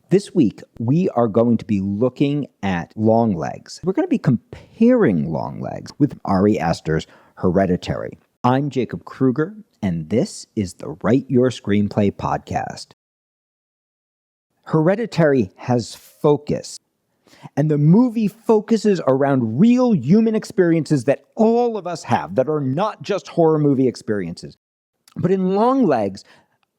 This week, we are going to be looking at Longlegs. We're going to be comparing Longlegs with Ari Aster's Hereditary. I'm Jacob Krueger, and this is the Write Your Screenplay podcast. Hereditary has focus, and the movie focuses around real human experiences that all of us have, that are not just horror movie experiences. But in Longlegs,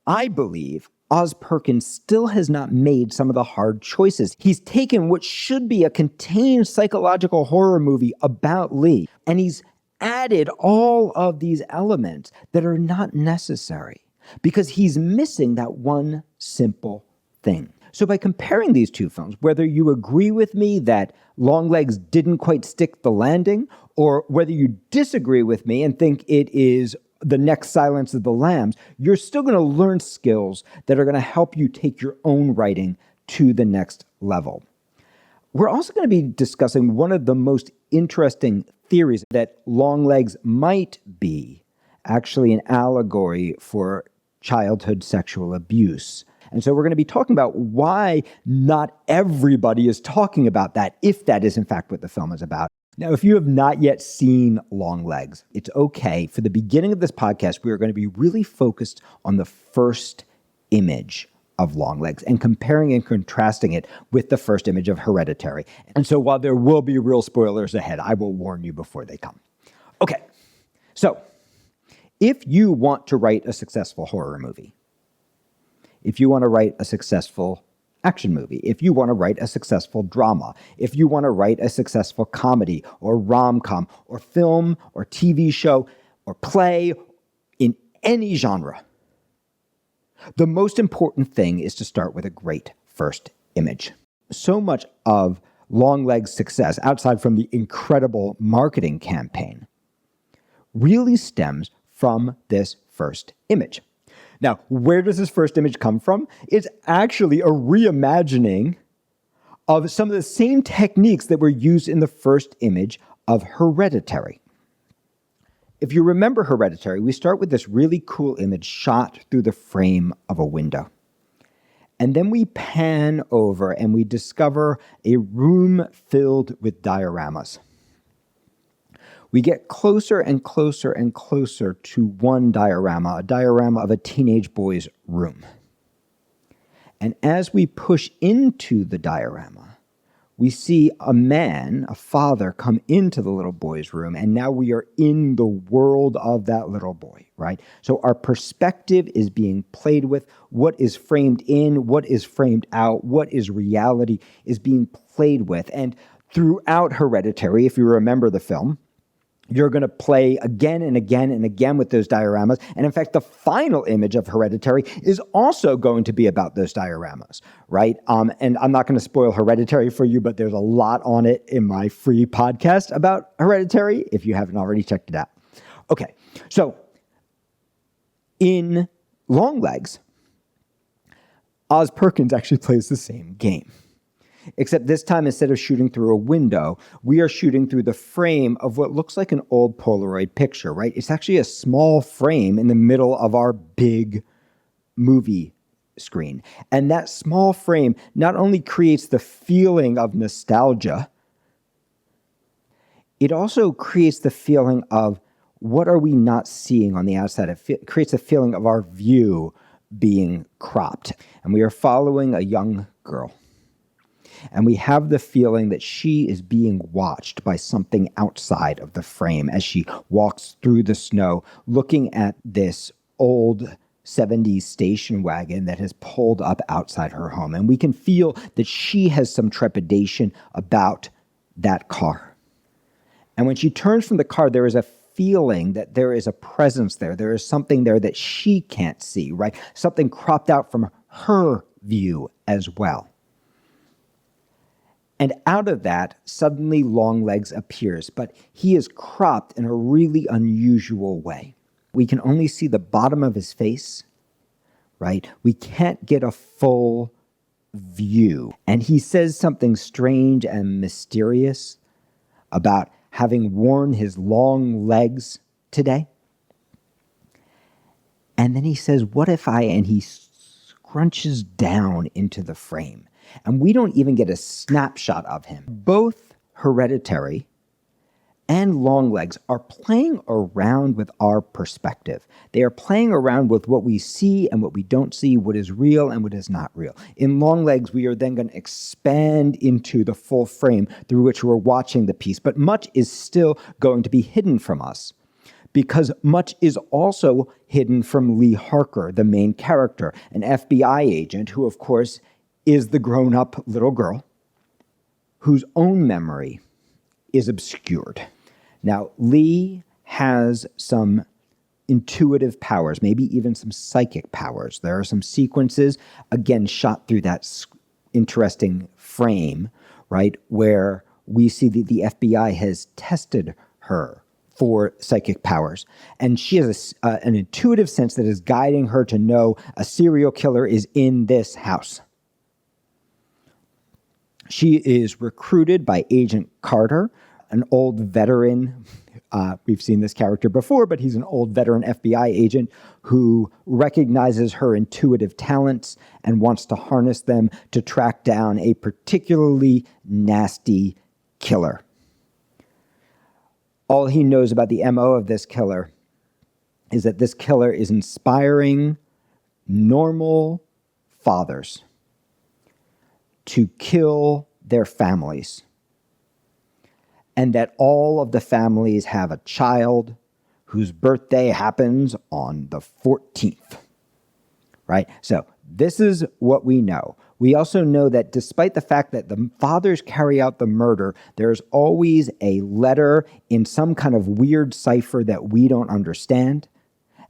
I believe Oz Perkins still has not made some of the hard choices. He's taken what should be a contained psychological horror movie about Lee, and he's added all of these elements that are not necessary because he's missing that one simple thing. So by comparing these two films, whether you agree with me that Longlegs didn't quite stick the landing, or whether you disagree with me and think it is the next Silence of the Lambs, you're still going to learn skills that are going to help you take your own writing to the next level. We're also going to be discussing one of the most interesting theories, that Longlegs might be actually an allegory for childhood sexual abuse. And so we're going to be talking about why not everybody is talking about that, if that is in fact what the film is about. Now, if you have not yet seen Longlegs, it's okay. For the beginning of this podcast, we are going to be really focused on the first image of Longlegs and comparing and contrasting it with the first image of Hereditary. And so while there will be real spoilers ahead, I will warn you before they come. Okay, so if you want to write a successful horror movie, if you want to write a successful action movie, if you want to write a successful drama, if you want to write a successful comedy or rom-com or film or TV show or play in any genre, the most important thing is to start with a great first image. So much of Longlegs' success, outside from the incredible marketing campaign, really stems from this first image. Now, where does this first image come from? It's actually a reimagining of some of the same techniques that were used in the first image of Hereditary. If you remember Hereditary, we start with this really cool image shot through the frame of a window. And then we pan over and we discover a room filled with dioramas. We get closer and closer and closer to one diorama, a diorama of a teenage boy's room. And as we push into the diorama, we see a man, a father, come into the little boy's room, and now we are in the world of that little boy, right? So our perspective is being played with. What is framed in, what is framed out, what is reality is being played with. And throughout Hereditary, if you remember the film, you're going to play again and again and again with those dioramas. And in fact, the final image of Hereditary is also going to be about those dioramas, right? And I'm not going to spoil Hereditary for you, but there's a lot on it in my free podcast about Hereditary, if you haven't already checked it out. Okay, so in Longlegs, Oz Perkins actually plays the same game. Except this time, instead of shooting through a window, we are shooting through the frame of what looks like an old Polaroid picture, right? It's actually a small frame in the middle of our big movie screen. And that small frame not only creates the feeling of nostalgia, it also creates the feeling of what are we not seeing on the outside. It creates a feeling of our view being cropped. And we are following a young girl. And we have the feeling that she is being watched by something outside of the frame as she walks through the snow, looking at this old 70s station wagon that has pulled up outside her home. And we can feel that she has some trepidation about that car. And when she turns from the car, there is a feeling that there is a presence there. There is something there that she can't see, right? Something cropped out from her view as well. And out of that, suddenly Longlegs appears, but he is cropped in a really unusual way. We can only see the bottom of his face, right? We can't get a full view. And he says something strange and mysterious about having worn his long legs today. And then he says, what if I, and he crunches down into the frame. And we don't even get a snapshot of him. Both Hereditary and Longlegs are playing around with our perspective. They are playing around with what we see and what we don't see, what is real and what is not real. In Longlegs, we are then going to expand into the full frame through which we're watching the piece, but much is still going to be hidden from us, because much is also hidden from Lee Harker, the main character, an FBI agent who, of course, is the grown-up little girl whose own memory is obscured. Now, Lee has some intuitive powers, maybe even some psychic powers. There are some sequences, again, shot through that interesting frame, right, where we see that the FBI has tested her for psychic powers. And she has an intuitive sense that is guiding her to know a serial killer is in this house. She is recruited by Agent Carter, an old veteran. We've seen this character before, but he's an old veteran FBI agent who recognizes her intuitive talents and wants to harness them to track down a particularly nasty killer. All he knows about the MO of this killer is that this killer is inspiring normal fathers to kill their families, and that all of the families have a child whose birthday happens on the 14th, right? So this is what we know. We also know that despite the fact that the fathers carry out the murder, there's always a letter in some kind of weird cipher that we don't understand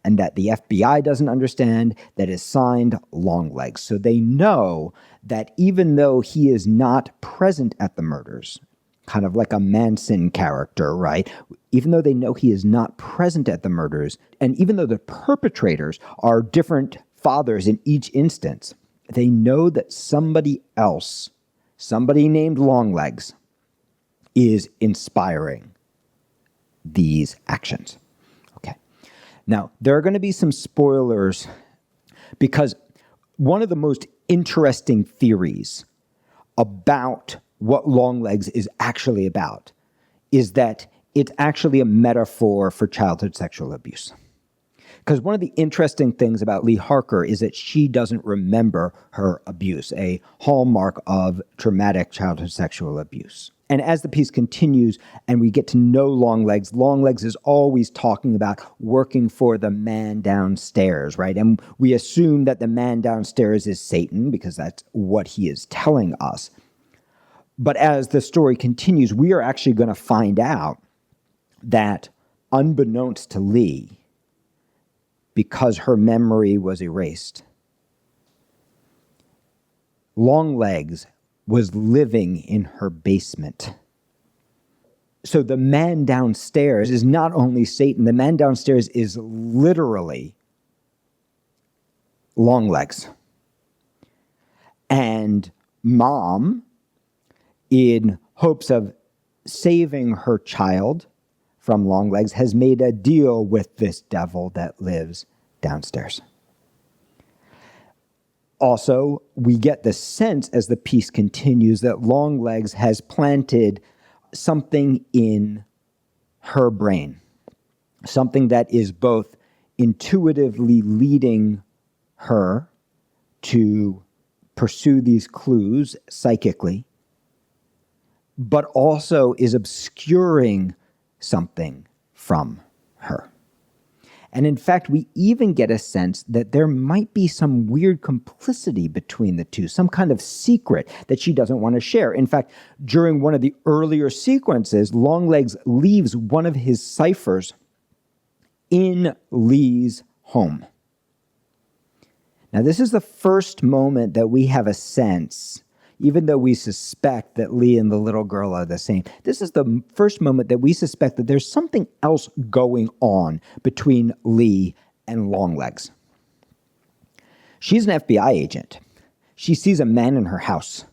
and that the FBI doesn't understand that is signed Longlegs. So they know that even though he is not present at the murders, kind of like a Manson character, right? Even though they know he is not present at the murders, and even though the perpetrators are different fathers in each instance, they know that somebody else, somebody named Longlegs, is inspiring these actions. Okay. Now, there are going to be some spoilers because one of the most interesting theories about what Longlegs is actually about is that it's actually a metaphor for childhood sexual abuse. Because one of the interesting things about Lee Harker is that she doesn't remember her abuse, a hallmark of traumatic childhood sexual abuse. And as the piece continues and we get to know Longlegs, Longlegs is always talking about working for the man downstairs, right? And we assume that the man downstairs is Satan because that's what he is telling us. But as the story continues, we are actually going to find out that unbeknownst to Lee, because her memory was erased, Longlegs was living in her basement. So the man downstairs is not only Satan, the man downstairs is literally Longlegs. And Mom, in hopes of saving her child from Longlegs, has made a deal with this devil that lives downstairs. Also, we get the sense as the piece continues that Longlegs has planted something in her brain, something that is both intuitively leading her to pursue these clues psychically, but also is obscuring something from her. And in fact, we even get a sense that there might be some weird complicity between the two, some kind of secret that she doesn't want to share. In fact, during one of the earlier sequences, Longlegs leaves one of his ciphers in Lee's home. Now, this is the first moment that we have a sense, even though we suspect that Lee and the little girl are the same, this is the first moment that we suspect that there's something else going on between Lee and Longlegs. She's an FBI agent. She sees a man in her house.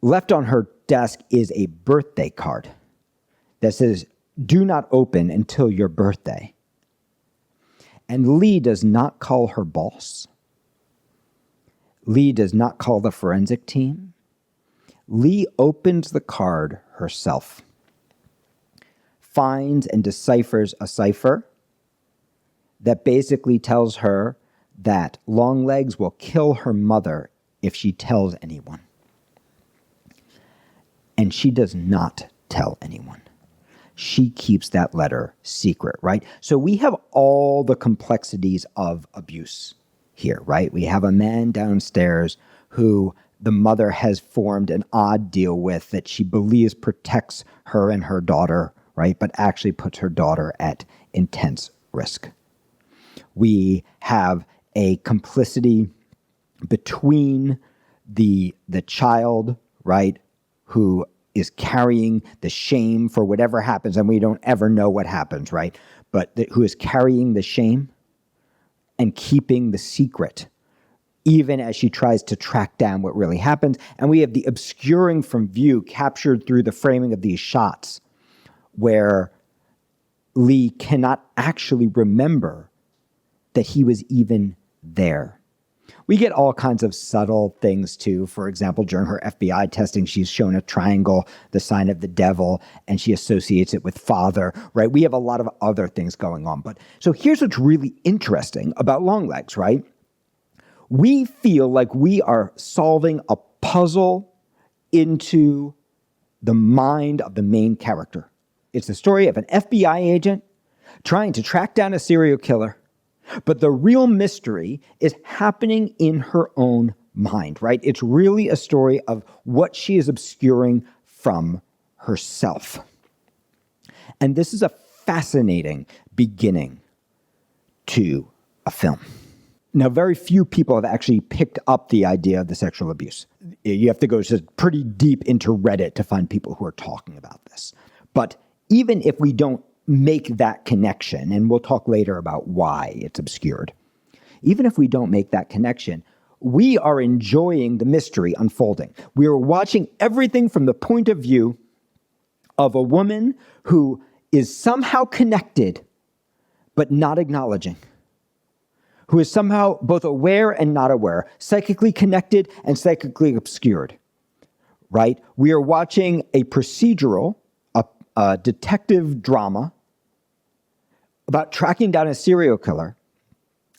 Left on her desk is a birthday card that says, "Do not open until your birthday." And Lee does not call her boss. Lee does not call the forensic team. Lee opens the card herself, finds and deciphers a cipher that basically tells her that Longlegs will kill her mother if she tells anyone. And she does not tell anyone. She keeps that letter secret, right? So we have all the complexities of abuse here, right? We have a man downstairs who the mother has formed an odd deal with that she believes protects her and her daughter, right? But actually puts her daughter at intense risk. We have a complicity between the child, right, who is carrying the shame for whatever happens, and we don't ever know what happens, right? But who is carrying the shame and keeping the secret, even as she tries to track down what really happens. And we have the obscuring from view captured through the framing of these shots, where Lee cannot actually remember that he was even there. We get all kinds of subtle things too. For example, during her FBI testing, she's shown a triangle, the sign of the devil, and she associates it with father, right? We have a lot of other things going on. But so here's what's really interesting about Longlegs, right? We feel like we are solving a puzzle into the mind of the main character. It's the story of an FBI agent trying to track down a serial killer. But the real mystery is happening in her own mind, right? It's really a story of what she is obscuring from herself. And this is a fascinating beginning to a film. Now, very few people have actually picked up the idea of the sexual abuse. You have to go pretty deep into Reddit to find people who are talking about this. But even if we don't make that connection, and we'll talk later about why it's obscured. Even if we don't make that connection, we are enjoying the mystery unfolding. We are watching everything from the point of view of a woman who is somehow connected, but not acknowledging, who is somehow both aware and not aware, psychically connected and psychically obscured, right? We are watching a procedural, a detective drama about tracking down a serial killer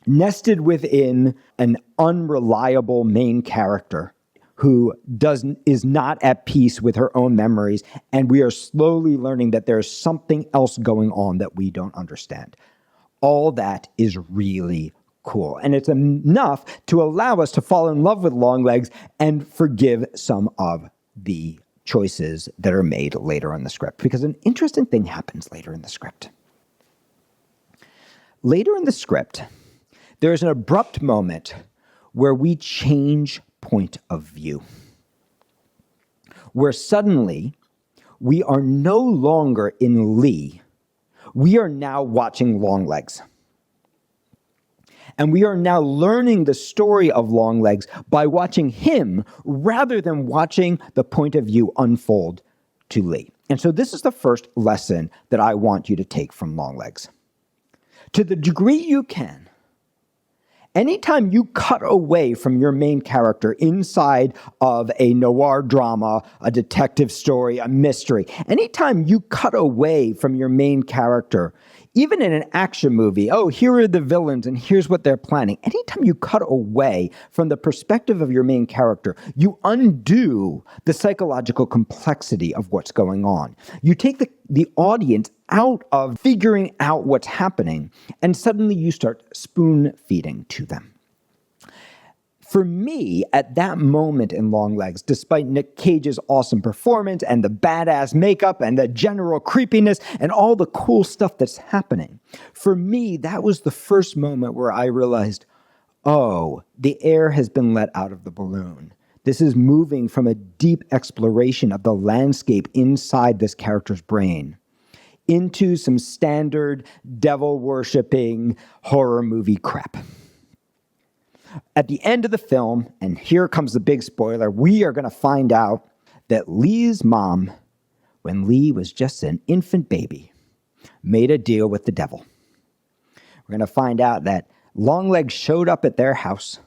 nested within an unreliable main character who is not at peace with her own memories, and we are slowly learning that there's something else going on that we don't understand. All that is really cool, and it's enough to allow us to fall in love with Longlegs and forgive some of the choices that are made later in the script, because an interesting thing happens later in the script. Later in the script, there is an abrupt moment where we change point of view, where suddenly we are no longer in Lee. We are now watching Longlegs. And we are now learning the story of Longlegs by watching him rather than watching the point of view unfold to Lee. And so this is the first lesson that I want you to take from Longlegs. To the degree you can, anytime you cut away from your main character inside of a noir drama, a detective story, a mystery, anytime you cut away from your main character, even in an action movie, oh, here are the villains and here's what they're planning. Anytime you cut away from the perspective of your main character, you undo the psychological complexity of what's going on. You take the audience out of figuring out what's happening, and suddenly you start spoon feeding to them. For me, at that moment in Longlegs, despite Nick Cage's awesome performance and the badass makeup and the general creepiness and all the cool stuff that's happening, for me, that was the first moment where I realized, oh, the air has been let out of the balloon. This is moving from a deep exploration of the landscape inside this character's brain into some standard devil-worshipping horror movie crap. At the end of the film, and here comes the big spoiler, we are going to find out that Lee's mom, when Lee was just an infant baby, made a deal with the devil. We're going to find out that Longlegs showed up at their house,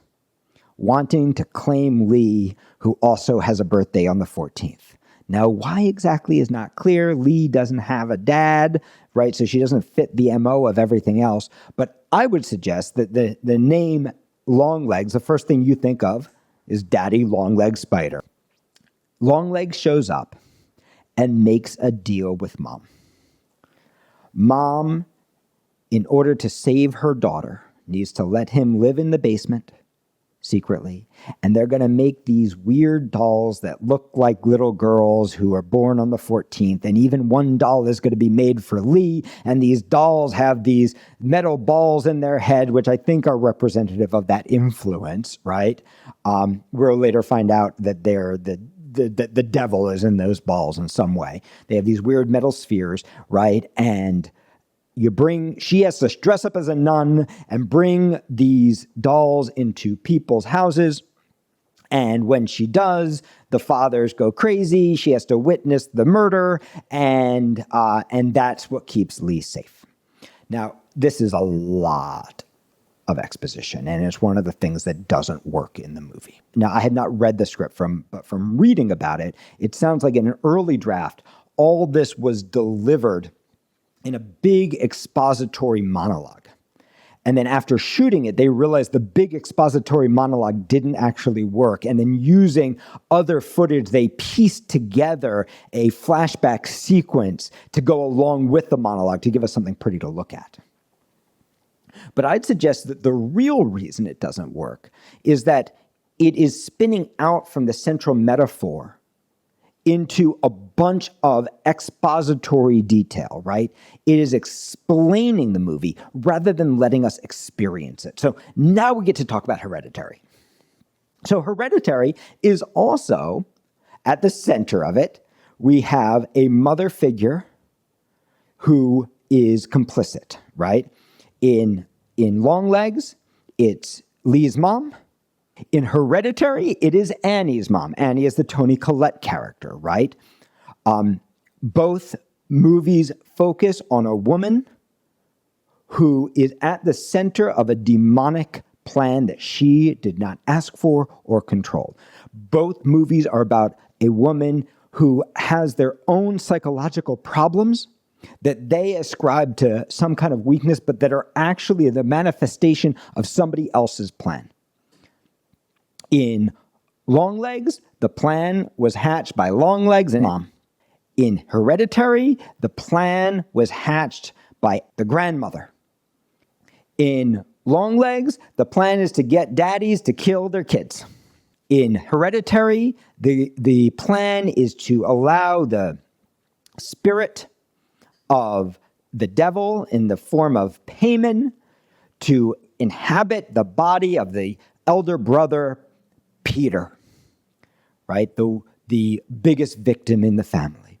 wanting to claim Lee, who also has a birthday on the 14th. Now, why exactly is not clear. Lee doesn't have a dad, right? So she doesn't fit the MO of everything else. But I would suggest that the name Longlegs, the first thing you think of is Daddy Longlegs Spider. Longlegs shows up and makes a deal with Mom. Mom, in order to save her daughter, needs to let him live in the basement secretly, and they're going to make these weird dolls that look like little girls who are born on the 14th, and even one doll is going to be made for Lee, and these dolls have these metal balls in their head, which I think are representative of that influence, right? We'll later find out that they're the devil is in those balls in some way. They have these weird metal spheres, right? And she has to dress up as a nun and bring these dolls into people's houses. And when she does, the fathers go crazy. She has to witness the murder, and that's what keeps Lee safe. Now, this is a lot of exposition, and it's one of the things that doesn't work in the movie. Now, I had not read the script, but from reading about it, it sounds like in an early draft, all this was delivered in a big expository monologue. And then after shooting it, they realized the big expository monologue didn't actually work. And then using other footage, they pieced together a flashback sequence to go along with the monologue to give us something pretty to look at. But I'd suggest that the real reason it doesn't work is that it is spinning out from the central metaphor into a bunch of expository detail, right? It is explaining the movie rather than letting us experience it. So now we get to talk about Hereditary. So Hereditary is also, at the center of it, we have a mother figure who is complicit, right? In Longlegs, it's Lee's mom. In Hereditary, it is Annie's mom. Annie is the Toni Collette character, right? Both movies focus on a woman who is at the center of a demonic plan that she did not ask for or control. Both movies are about a woman who has their own psychological problems that they ascribe to some kind of weakness, but that are actually the manifestation of somebody else's plan. In Longlegs, the plan was hatched by Longlegs and Mom. In Hereditary, the plan was hatched by the grandmother. In Longlegs, the plan is to get daddies to kill their kids. In Hereditary, the plan is to allow the spirit of the devil in the form of Paimon to inhabit the body of the elder brother Peter, right? The biggest victim in the family.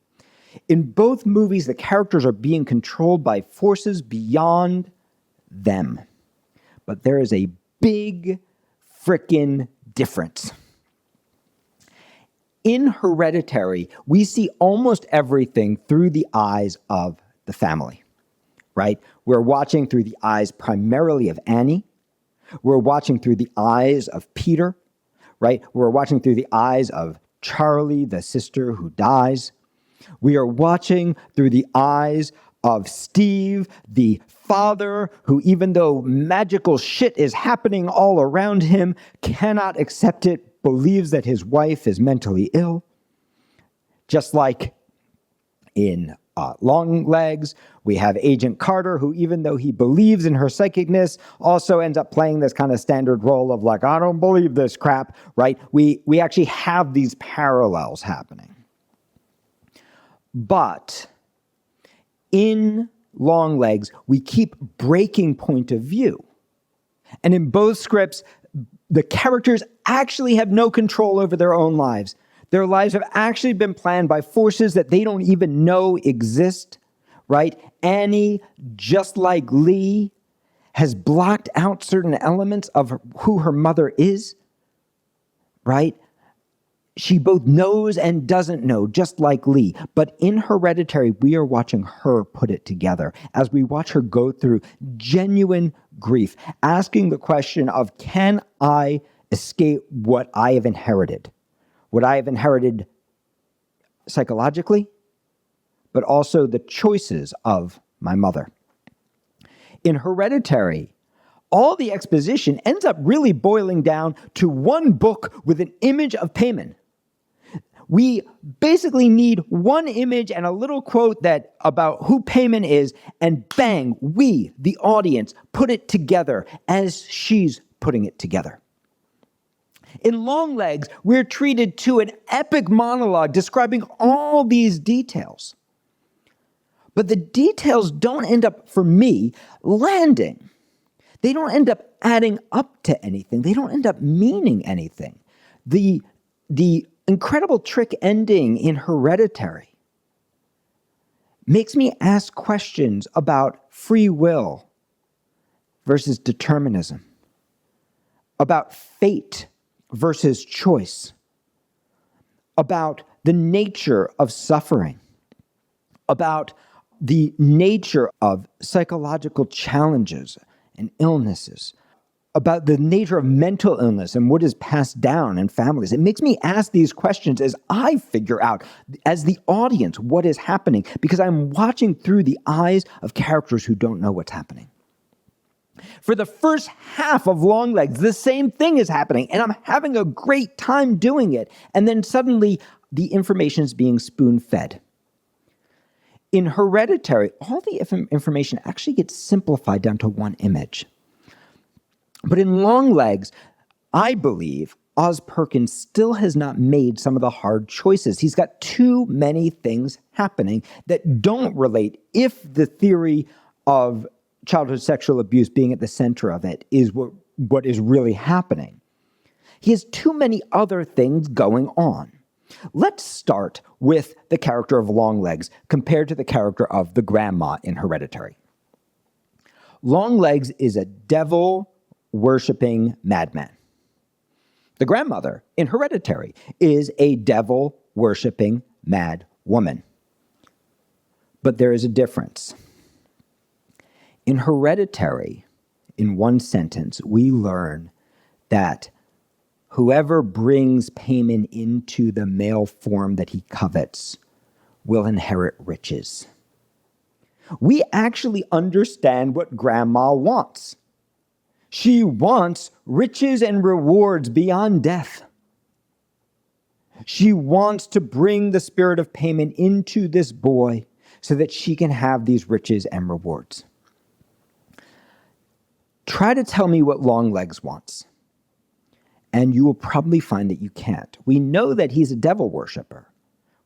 In both movies, the characters are being controlled by forces beyond them. But there is a big frickin' difference. In Hereditary, we see almost everything through the eyes of the family, right? We're watching through the eyes primarily of Annie. We're watching through the eyes of Peter, right? We're watching through the eyes of Charlie, the sister who dies. We are watching through the eyes of Steve, the father who, even though magical shit is happening all around him, cannot accept it, believes that his wife is mentally ill. Just like in Longlegs, we have Agent Carter, who, even though he believes in her psychicness, also ends up playing this kind of standard role of like, I don't believe this crap, right? We actually have these parallels happening. But in Longlegs, we keep breaking point of view. And in both scripts, the characters actually have no control over their own lives. Their lives have actually been planned by forces that they don't even know exist, right? Annie, just like Lee, has blocked out certain elements of who her mother is, right? She both knows and doesn't know, just like Lee. But in Hereditary, we are watching her put it together as we watch her go through genuine grief, asking the question of, can I escape what I have inherited psychologically, but also the choices of my mother. In Hereditary, all the exposition ends up really boiling down to one book with an image of Paimon. We basically need one image and a little quote about who Paimon is, and bang, we, the audience, put it together as she's putting it together. In Longlegs, we're treated to an epic monologue describing all these details. But the details don't end up, for me, landing. They don't end up adding up to anything. They don't end up meaning anything. The incredible trick ending in Hereditary makes me ask questions about free will versus determinism, about fate versus choice, about the nature of suffering, about the nature of psychological challenges and illnesses, about the nature of mental illness and what is passed down in families. It makes me ask these questions as I figure out, as the audience, what is happening, because I'm watching through the eyes of characters who don't know what's happening. For the first half of Longlegs, the same thing is happening, and I'm having a great time doing it. And then suddenly, the information is being spoon-fed. In Hereditary, all the information actually gets simplified down to one image. But in Longlegs, I believe Oz Perkins still has not made some of the hard choices. He's got too many things happening that don't relate if the theory of childhood sexual abuse being at the center of it is what is really happening. He has too many other things going on. Let's start with the character of Longlegs compared to the character of the grandma in Hereditary. Longlegs is a devil-worshipping madman. The grandmother in Hereditary is a devil-worshipping mad woman. But there is a difference. In Hereditary, in one sentence, we learn that whoever brings Paimon into the male form that he covets will inherit riches. We actually understand what Grandma wants. She wants riches and rewards beyond death. She wants to bring the spirit of Paimon into this boy so that she can have these riches and rewards. Try to tell me what Longlegs wants, and you will probably find that you can't. We know that he's a devil worshiper.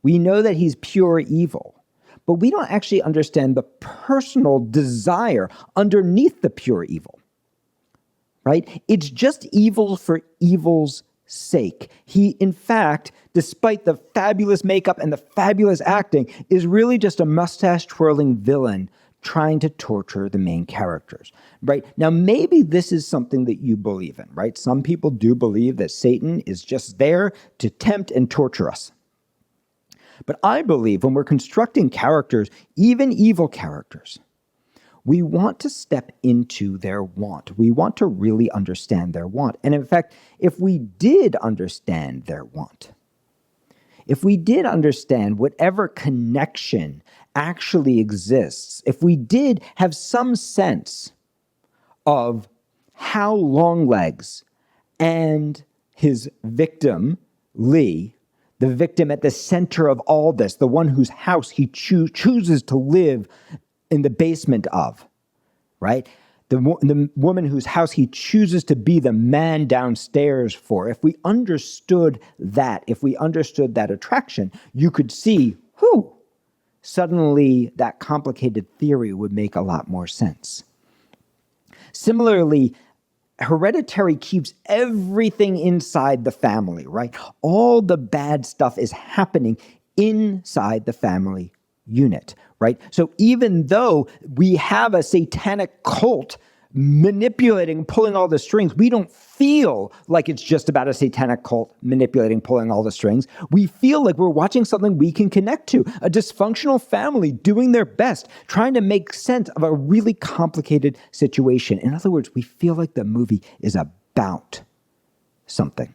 We know that he's pure evil, but we don't actually understand the personal desire underneath the pure evil, right? It's just evil for evil's sake. He, in fact, despite the fabulous makeup and the fabulous acting, is really just a mustache-twirling villain trying to torture the main characters, right? Now, maybe this is something that you believe in, right? Some people do believe that Satan is just there to tempt and torture us. But I believe when we're constructing characters, even evil characters, we want to step into their want. We want to really understand their want. And in fact, if we did understand their want, if we did understand whatever connection actually exists, if we did have some sense of how Longlegs and his victim, Lee, the victim at the center of all this, the one whose house he chooses to live in the basement of, right? The woman whose house he chooses to be the man downstairs for. If we understood that, if we understood that attraction, you could see, suddenly that complicated theory would make a lot more sense. Similarly, Hereditary keeps everything inside the family, right? All the bad stuff is happening inside the family unit, right? So even though we have a satanic cult manipulating, pulling all the strings, we don't feel like it's just about a satanic cult manipulating, pulling all the strings. We feel like we're watching something we can connect to, a dysfunctional family doing their best, trying to make sense of a really complicated situation. In other words, we feel like the movie is about something.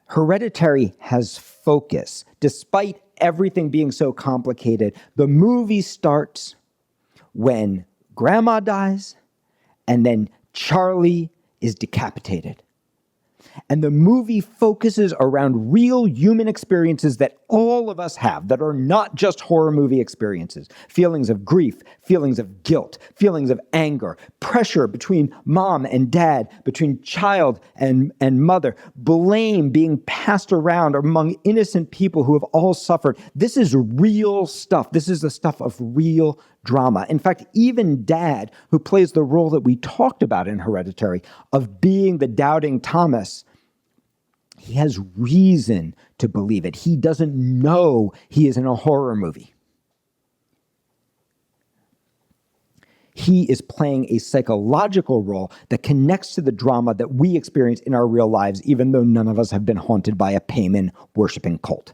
Hereditary has focus. Despite everything being so complicated, the movie starts when Grandma dies, and then Charlie is decapitated. And the movie focuses around real human experiences that all of us have, that are not just horror movie experiences. Feelings of grief, feelings of guilt, feelings of anger, pressure between mom and dad, between child and mother, blame being passed around among innocent people who have all suffered. This is real stuff. This is the stuff of real drama. In fact, even Dad, who plays the role that we talked about in Hereditary, of being the doubting Thomas, he has reason to believe it. He doesn't know he is in a horror movie. He is playing a psychological role that connects to the drama that we experience in our real lives, even though none of us have been haunted by a Paimon-worshipping cult.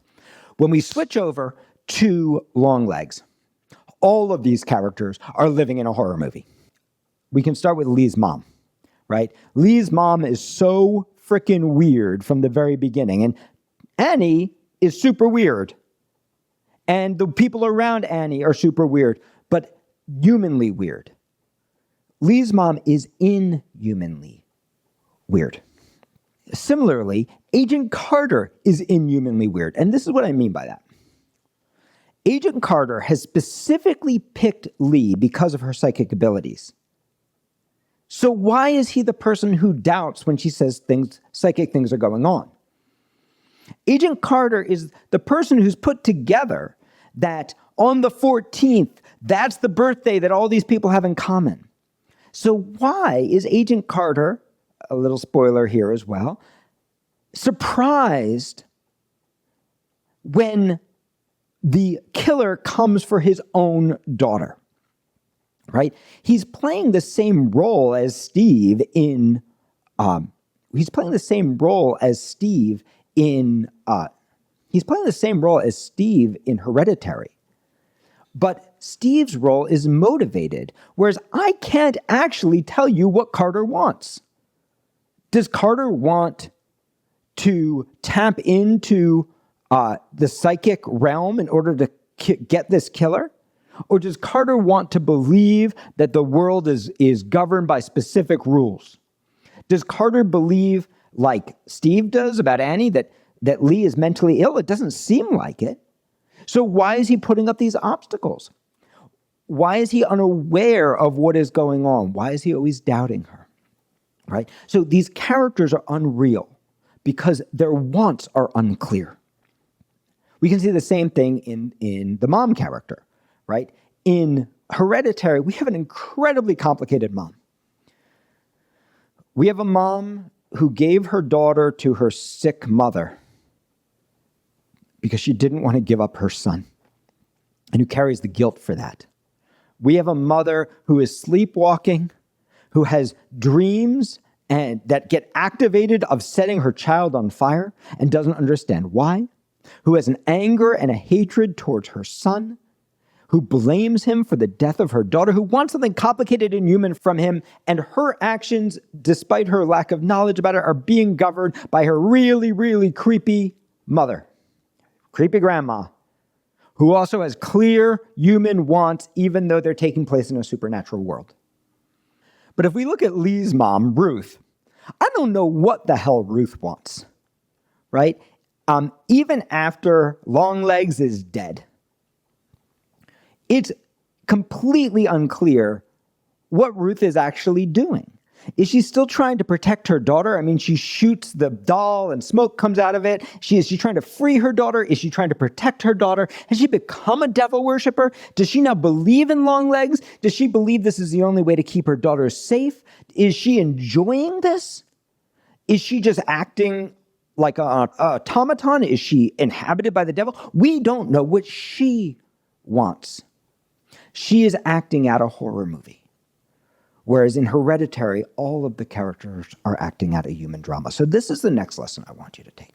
When we switch over to Longlegs, all of these characters are living in a horror movie. We can start with Lee's mom, right? Lee's mom is so freaking weird from the very beginning. And Annie is super weird. And the people around Annie are super weird, but humanly weird. Lee's mom is inhumanly weird. Similarly, Agent Carter is inhumanly weird. And this is what I mean by that. Agent Carter has specifically picked Lee because of her psychic abilities. So why is he the person who doubts when she says psychic things are going on? Agent Carter is the person who's put together that on the 14th, that's the birthday that all these people have in common. So why is Agent Carter, a little spoiler here as well, surprised when the killer comes for his own daughter? Right? He's playing the same role as Steve in Hereditary. But Steve's role is motivated, whereas I can't actually tell you what Carter wants. Does Carter want to tap into the psychic realm in order to get this killer? Or does Carter want to believe that the world is governed by specific rules? Does Carter believe, like Steve does about Annie, that Lee is mentally ill? It doesn't seem like it. So why is he putting up these obstacles? Why is he unaware of what is going on? Why is he always doubting her? Right? So these characters are unreal because their wants are unclear. We can see the same thing in the mom character. Right? In Hereditary, we have an incredibly complicated mom. We have a mom who gave her daughter to her sick mother because she didn't want to give up her son, and who carries the guilt for that. We have a mother who is sleepwalking, who has dreams and that get activated of setting her child on fire and doesn't understand why, who has an anger and a hatred towards her son, who blames him for the death of her daughter, who wants something complicated and human from him, and her actions, despite her lack of knowledge about it, are being governed by her really, really creepy mother, creepy grandma, who also has clear human wants, even though they're taking place in a supernatural world. But if we look at Lee's mom, Ruth, I don't know what the hell Ruth wants, right? Even after Longlegs is dead, it's completely unclear what Ruth is actually doing. Is she still trying to protect her daughter? I mean, she shoots the doll and smoke comes out of it. Is she trying to free her daughter? Is she trying to protect her daughter? Has she become a devil worshiper? Does she now believe in Longlegs? Does she believe this is the only way to keep her daughter safe? Is she enjoying this? Is she just acting like an automaton? Is she inhabited by the devil? We don't know what she wants. She is acting out a horror movie. Whereas in Hereditary, all of the characters are acting out a human drama. So this is the next lesson I want you to take.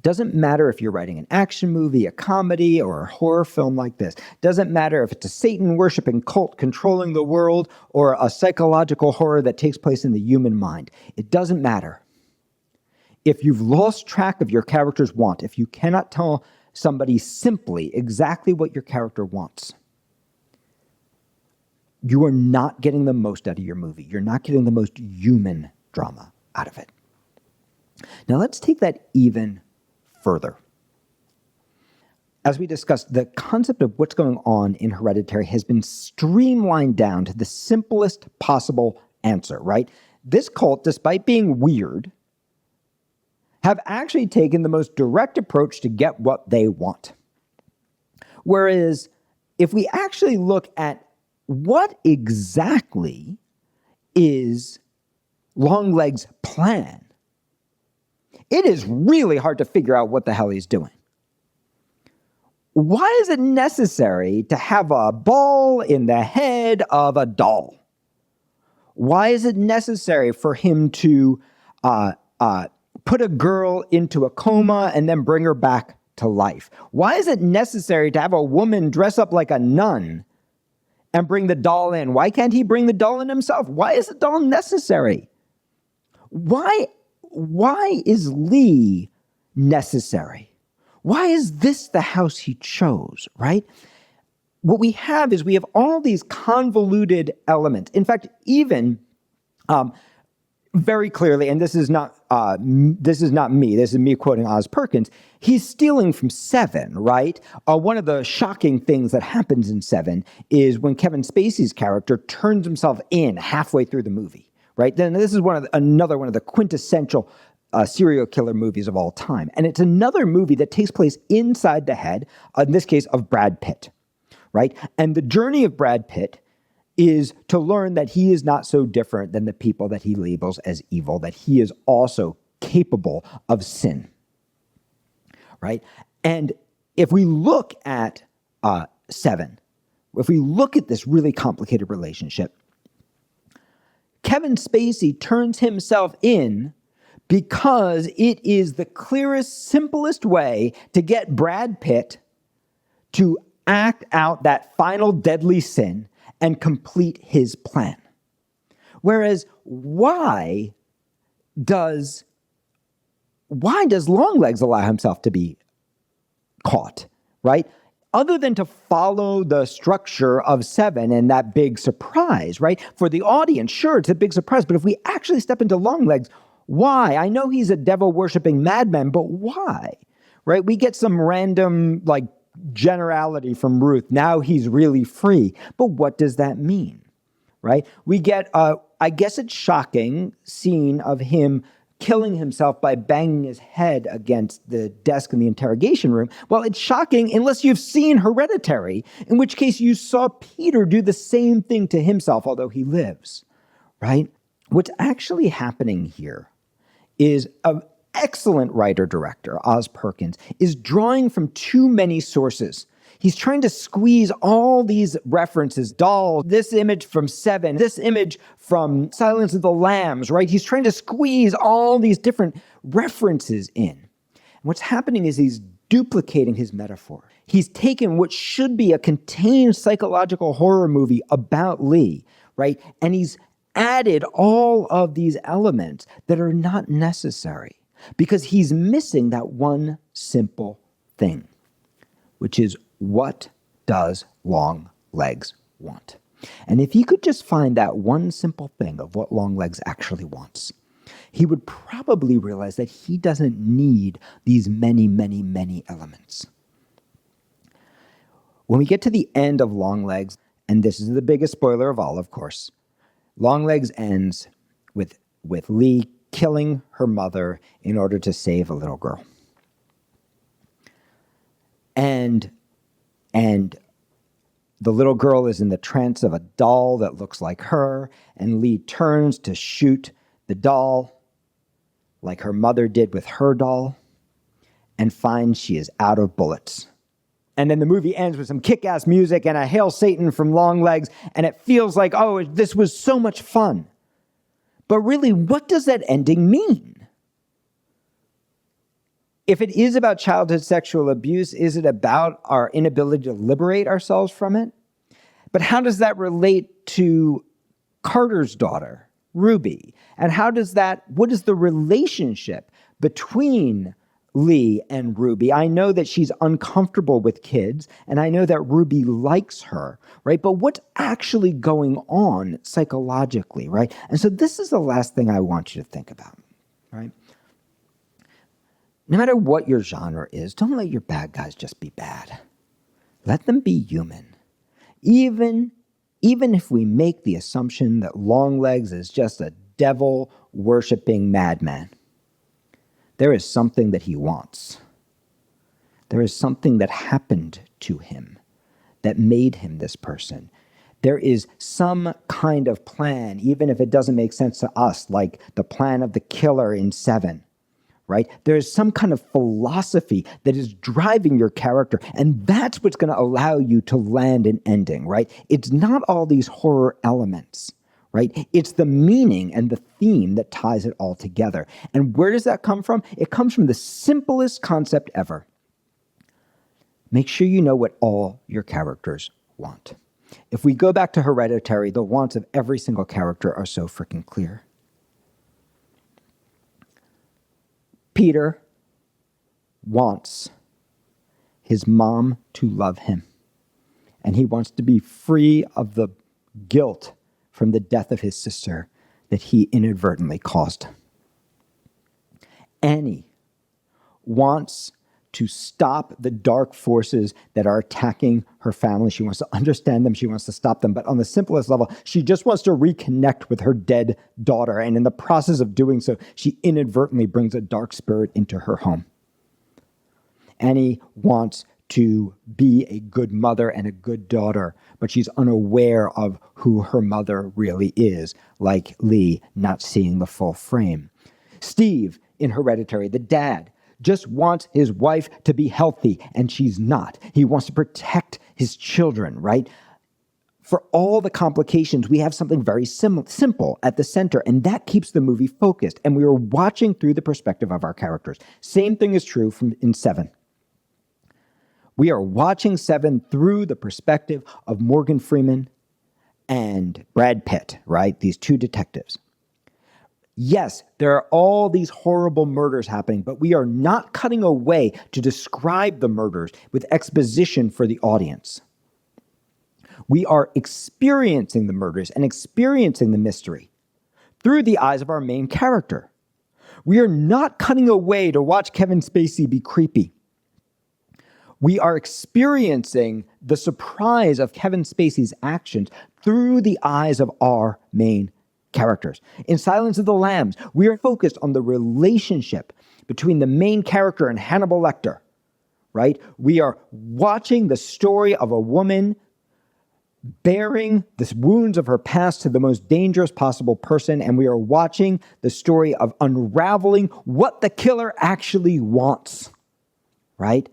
Doesn't matter if you're writing an action movie, a comedy, or a horror film like this. Doesn't matter if it's a Satan-worshiping cult controlling the world or a psychological horror that takes place in the human mind. It doesn't matter. If you've lost track of your character's want, if you cannot tell somebody simply exactly what your character wants, you are not getting the most out of your movie. You're not getting the most human drama out of it. Now let's take that even further. As we discussed, the concept of what's going on in Hereditary has been streamlined down to the simplest possible answer, right? This cult, despite being weird, have actually taken the most direct approach to get what they want. Whereas if we actually look at what exactly is Longlegs' plan, it is really hard to figure out what the hell he's doing. Why is it necessary to have a ball in the head of a doll? Why is it necessary for him to put a girl into a coma and then bring her back to life? Why is it necessary to have a woman dress up like a nun and bring the doll in? Why can't he bring the doll in himself? Why is the doll necessary? Why is Lee necessary? Why is this the house he chose, right? What we have is we have all these convoluted elements. In fact, even very clearly, and this is not me, this is me quoting Oz Perkins, he's stealing from Seven, right? One of the shocking things that happens in Seven is when Kevin Spacey's character turns himself in halfway through the movie, right? Then this is another one of the quintessential serial killer movies of all time. And it's another movie that takes place inside the head, in this case, of Brad Pitt, right? And the journey of Brad Pitt is to learn that he is not so different than the people that he labels as evil, that he is also capable of sin, right? And if we look at Seven, if we look at this really complicated relationship, Kevin Spacey turns himself in because it is the clearest, simplest way to get Brad Pitt to act out that final deadly sin and complete his plan. Whereas why does Longlegs allow himself to be caught, right? Other than to follow the structure of Seven and that big surprise, right? For the audience, sure, it's a big surprise, but if we actually step into Longlegs, why? I know he's a devil-worshipping madman, but why? Right? We get some random, generality from Ruth. Now he's really free. But what does that mean? Right? We get, I guess it's shocking scene of him killing himself by banging his head against the desk in the interrogation room. Well, it's shocking unless you've seen Hereditary, in which case you saw Peter do the same thing to himself, although he lives, right? What's actually happening here is an excellent writer-director, Oz Perkins, is drawing from too many sources. He's trying to squeeze all these references, dolls, this image from Seven, this image from Silence of the Lambs, right? He's trying to squeeze all these different references in. And what's happening is he's duplicating his metaphor. He's taken what should be a contained psychological horror movie about Lee, right? And he's added all of these elements that are not necessary because he's missing that one simple thing, which is, what does Longlegs want? And if he could just find that one simple thing of what Longlegs actually wants, he would probably realize that he doesn't need these many, many, many elements. When we get to the end of Longlegs, and this is the biggest spoiler of all, of course, Longlegs ends with Lee killing her mother in order to save a little girl. And the little girl is in the trance of a doll that looks like her, and Lee turns to shoot the doll like her mother did with her doll and finds she is out of bullets. And then the movie ends with some kick-ass music and a Hail Satan from Longlegs, and it feels like, oh, this was so much fun. But really, what does that ending mean? If it is about childhood sexual abuse, is it about our inability to liberate ourselves from it? But how does that relate to Carter's daughter, Ruby? And what is the relationship between Lee and Ruby? I know that she's uncomfortable with kids, and I know that Ruby likes her, right? But what's actually going on psychologically, right? And so this is the last thing I want you to think about, right? No matter what your genre is, don't let your bad guys just be bad. Let them be human. Even if we make the assumption that Longlegs is just a devil-worshipping madman, there is something that he wants. There is something that happened to him that made him this person. There is some kind of plan, even if it doesn't make sense to us, like the plan of the killer in Seven. Right? There is some kind of philosophy that is driving your character, and that's what's going to allow you to land an ending, right? It's not all these horror elements, right? It's the meaning and the theme that ties it all together. And where does that come from? It comes from the simplest concept ever. Make sure you know what all your characters want. If we go back to Hereditary, the wants of every single character are so freaking clear. Peter wants his mom to love him, and he wants to be free of the guilt from the death of his sister that he inadvertently caused. Annie wants to stop the dark forces that are attacking her family. She wants to understand them. She wants to stop them. But on the simplest level, she just wants to reconnect with her dead daughter. And in the process of doing so, she inadvertently brings a dark spirit into her home. Annie wants to be a good mother and a good daughter, but she's unaware of who her mother really is, like Lee not seeing the full frame. Steve, in Hereditary, the dad, just wants his wife to be healthy, and she's not. He wants to protect his children, right? For all the complications, we have something very simple at the center, and that keeps the movie focused, and we are watching through the perspective of our characters. Same thing is true in Seven. We are watching Seven through the perspective of Morgan Freeman and Brad Pitt, right? These two detectives. Yes, there are all these horrible murders happening, but we are not cutting away to describe the murders with exposition for the audience. We are experiencing the murders and experiencing the mystery through the eyes of our main character. We are not cutting away to watch Kevin Spacey be creepy. We are experiencing the surprise of Kevin Spacey's actions through the eyes of our main characters. In Silence of the Lambs, we are focused on the relationship between the main character and Hannibal Lecter, right? We are watching the story of a woman bearing the wounds of her past to the most dangerous possible person, and we are watching the story of unraveling what the killer actually wants, right?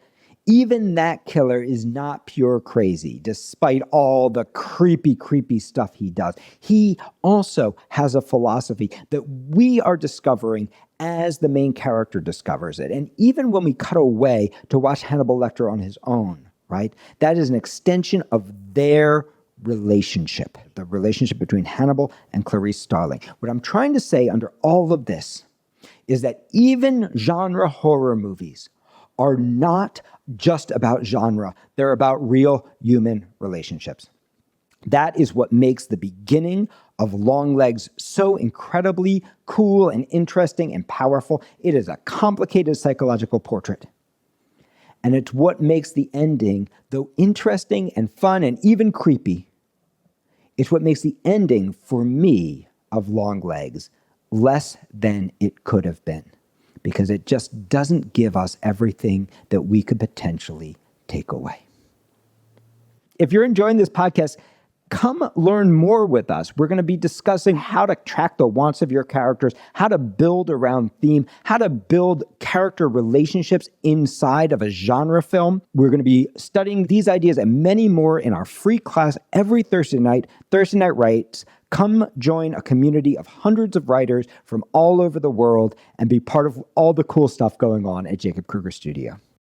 Even that killer is not pure crazy, despite all the creepy stuff he does. He also has a philosophy that we are discovering as the main character discovers it. And even when we cut away to watch Hannibal Lecter on his own, right? That is an extension of their relationship, the relationship between Hannibal and Clarice Starling. What I'm trying to say under all of this is that even genre horror movies are not just about genre. They're about real human relationships. That is what makes the beginning of Longlegs so incredibly cool and interesting and powerful. It is a complicated psychological portrait. And it's what makes the ending, though interesting and fun and even creepy, it's what makes the ending, for me, of Longlegs less than it could have been. Because it just doesn't give us everything that we could potentially take away. If you're enjoying this podcast, come learn more with us. We're going to be discussing how to track the wants of your characters, how to build around theme, how to build character relationships inside of a genre film. We're going to be studying these ideas and many more in our free class every Thursday night, Thursday Night Rights. Come join a community of hundreds of writers from all over the world and be part of all the cool stuff going on at Jacob Krueger Studio.